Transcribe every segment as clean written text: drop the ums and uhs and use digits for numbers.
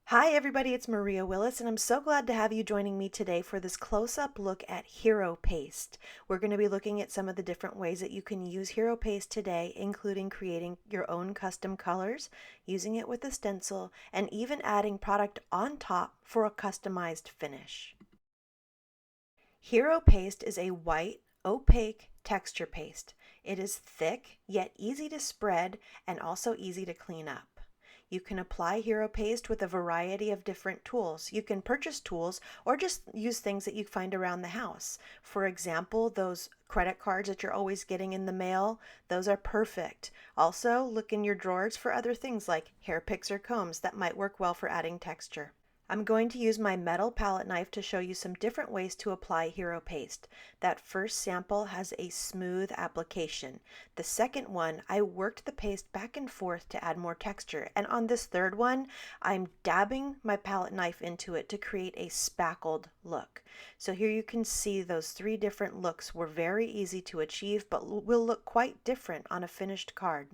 Hi everybody, it's Maria Willis and I'm so glad to have you joining me today for this close-up look at Hero Paste. We're going to be looking at some of the different ways that you can use Hero Paste today, including creating your own custom colors, using it with a stencil, and even adding product on top for a customized finish. Hero Paste is a white, opaque texture paste. It is thick, yet easy to spread and also easy to clean up. You can apply Hero Paste with a variety of different tools. You can purchase tools or just use things that you find around the house. For example, those credit cards that you're always getting in the mail, those are perfect. Also, look in your drawers for other things like hair picks or combs that might work well for adding texture. I'm going to use my metal palette knife to show you some different ways to apply Hero Paste. That first sample has a smooth application. The second one, I worked the paste back and forth to add more texture. And on this third one, I'm dabbing my palette knife into it to create a spackled look. So here you can see those three different looks were very easy to achieve, but will look quite different on a finished card.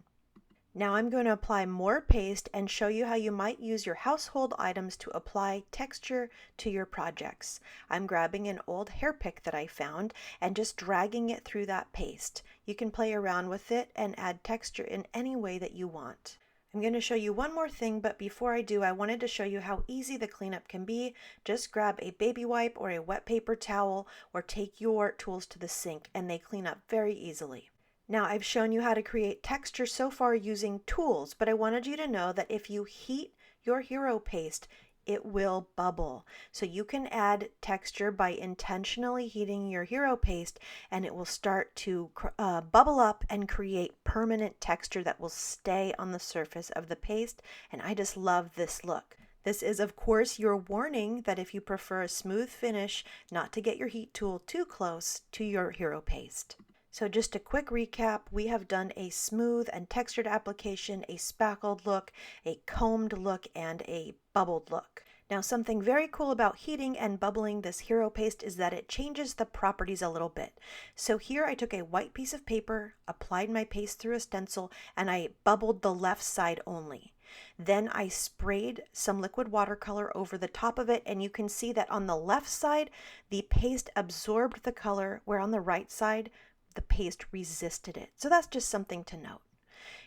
Now I'm going to apply more paste and show you how you might use your household items to apply texture to your projects. I'm grabbing an old hair pick that I found and just dragging it through that paste. You can play around with it and add texture in any way that you want. I'm going to show you one more thing, but before I do, I wanted to show you how easy the cleanup can be. Just grab a baby wipe or a wet paper towel or take your tools to the sink and they clean up very easily. Now I've shown you how to create texture so far using tools, but I wanted you to know that if you heat your Hero Paste, it will bubble. So you can add texture by intentionally heating your Hero Paste and it will start to bubble up and create permanent texture that will stay on the surface of the paste, and I just love this look. This is of course your warning that if you prefer a smooth finish, not to get your heat tool too close to your Hero Paste. So just a quick recap, we have done a smooth and textured application, a spackled look, a combed look, and a bubbled look. Now something very cool about heating and bubbling this Hero Paste is that it changes the properties a little bit. So here I took a white piece of paper, applied my paste through a stencil, and I bubbled the left side only. Then I sprayed some liquid watercolor over the top of it, and you can see that on the left side, the paste absorbed the color, where on the right side, the paste resisted it. So that's just something to note.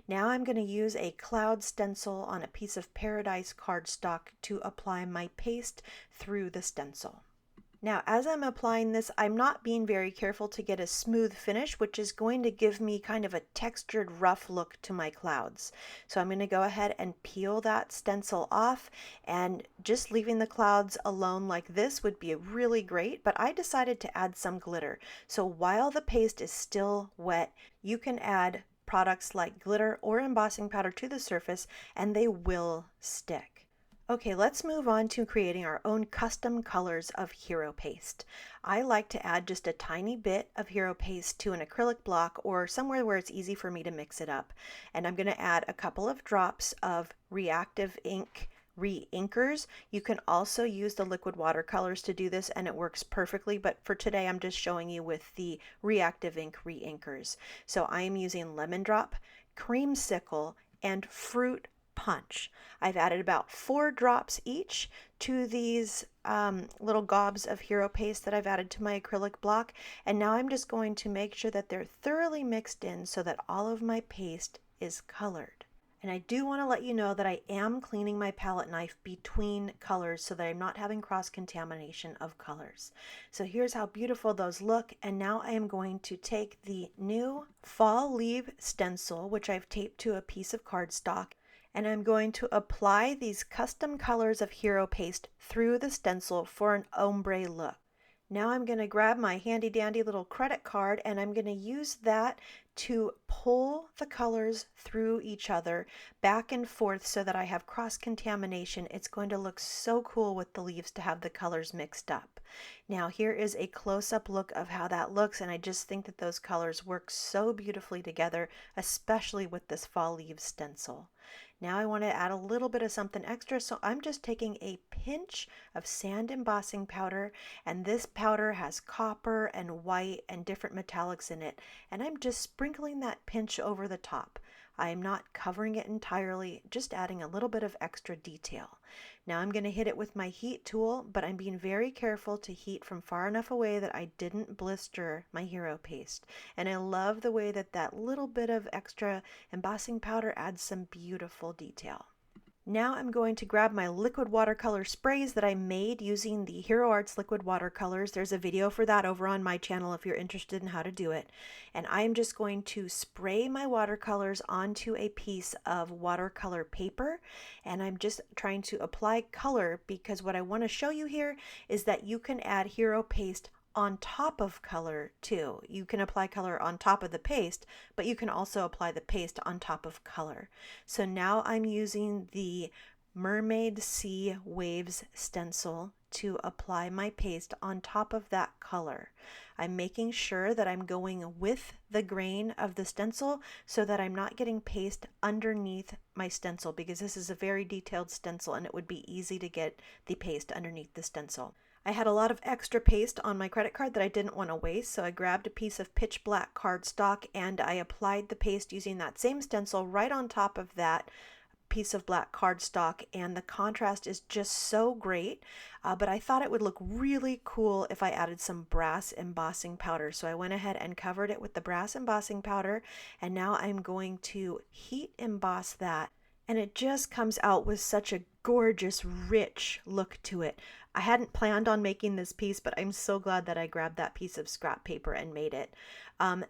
Now I'm going to use a cloud stencil on a piece of Paradise cardstock to apply my paste through the stencil. Now, as I'm applying this, I'm not being very careful to get a smooth finish, which is going to give me kind of a textured, rough look to my clouds. So I'm going to go ahead and peel that stencil off, and just leaving the clouds alone like this would be really great, but I decided to add some glitter. So while the paste is still wet, you can add products like glitter or embossing powder to the surface, and they will stick. Okay, let's move on to creating our own custom colors of Hero Paste. I like to add just a tiny bit of Hero Paste to an acrylic block or somewhere where it's easy for me to mix it up. And I'm going to add a couple of drops of Reactive ink Reinkers. You can also use the liquid watercolors to do this and it works perfectly, but for today I'm just showing you with the Reactive ink Reinkers. So I am using Lemon Drop, Creamsicle, and Fruit Punch. I've added about 4 drops each to these little gobs of Hero Paste that I've added to my acrylic block, and now I'm just going to make sure that they're thoroughly mixed in so that all of my paste is colored. And I do want to let you know that I am cleaning my palette knife between colors so that I'm not having cross-contamination of colors. So here's how beautiful those look, and now I am going to take the new Fall Leaf stencil, which I've taped to a piece of cardstock, and I'm going to apply these custom colors of Hero Paste through the stencil for an ombre look. Now I'm going to grab my handy dandy little credit card and I'm going to use that to pull the colors through each other back and forth so that I have cross-contamination. It's going to look so cool with the leaves to have the colors mixed up. Now here is a close-up look of how that looks, and I just think that those colors work so beautifully together, especially with this fall leaves stencil. Now I want to add a little bit of something extra, so I'm just taking a pinch of sand embossing powder, and this powder has copper and white and different metallics in it, and I'm just sprinkling that pinch over the top. I'm not covering it entirely, just adding a little bit of extra detail. Now I'm going to hit it with my heat tool, but I'm being very careful to heat from far enough away that I didn't blister my hero paste. And I love the way that that little bit of extra embossing powder adds some beautiful detail. Now I'm going to grab my liquid watercolor sprays that I made using the Hero Arts liquid watercolors. There's a video for that over on my channel if you're interested in how to do it. And I'm just going to spray my watercolors onto a piece of watercolor paper. And I'm just trying to apply color because what I want to show you here is that you can add hero paste on top of color too. You can apply color on top of the paste, but you can also apply the paste on top of color. So now I'm using the Mermaid Sea Waves stencil to apply my paste on top of that color. I'm making sure that I'm going with the grain of the stencil so that I'm not getting paste underneath my stencil, because this is a very detailed stencil and it would be easy to get the paste underneath the stencil. I had a lot of extra paste on my credit card that I didn't want to waste, so I grabbed a piece of pitch black cardstock and I applied the paste using that same stencil right on top of that piece of black cardstock, and the contrast is just so great, but I thought it would look really cool if I added some brass embossing powder. So I went ahead and covered it with the brass embossing powder, and now I'm going to heat emboss that, and it just comes out with such a gorgeous, rich look to it. I hadn't planned on making this piece, but I'm so glad that I grabbed that piece of scrap paper and made it.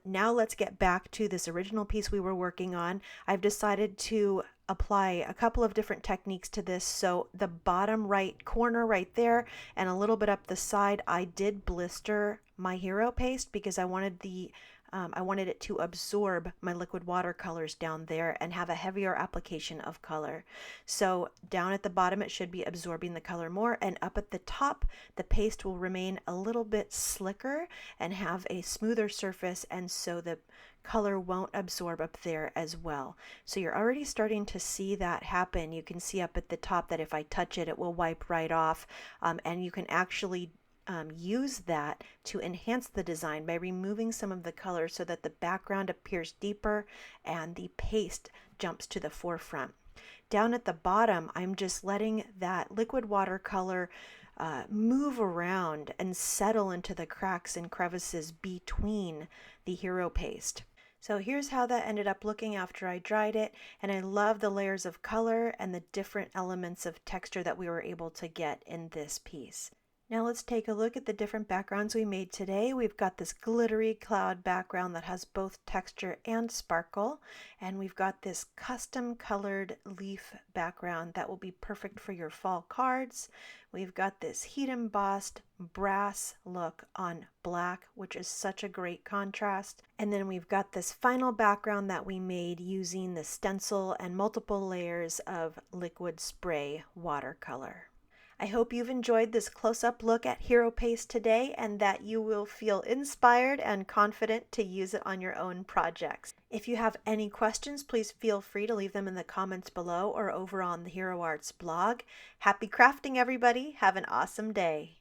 Now let's get back to this original piece we were working on. I've decided to apply a couple of different techniques to this. So the bottom right corner right there and a little bit up the side, I did blister my hero paste because I wanted it to absorb my liquid watercolors down there and have a heavier application of color. So down at the bottom it should be absorbing the color more, and up at the top the paste will remain a little bit slicker and have a smoother surface, and so the color won't absorb up there as well. So you're already starting to see that happen. You can see up at the top that if I touch it, it will wipe right off, and you can actually use that to enhance the design by removing some of the color so that the background appears deeper and the paste jumps to the forefront. Down at the bottom, I'm just letting that liquid watercolor move around and settle into the cracks and crevices between the hero paste. So here's how that ended up looking after I dried it, and I love the layers of color and the different elements of texture that we were able to get in this piece. Now let's take a look at the different backgrounds we made today. We've got this glittery cloud background that has both texture and sparkle, and we've got this custom colored leaf background that will be perfect for your fall cards. We've got this heat embossed brass look on black, which is such a great contrast. And then we've got this final background that we made using the stencil and multiple layers of liquid spray watercolor. I hope you've enjoyed this close-up look at hero paste today and that you will feel inspired and confident to use it on your own projects. If you have any questions, please feel free to leave them in the comments below or over on the Hero Arts blog. Happy crafting, everybody! Have an awesome day!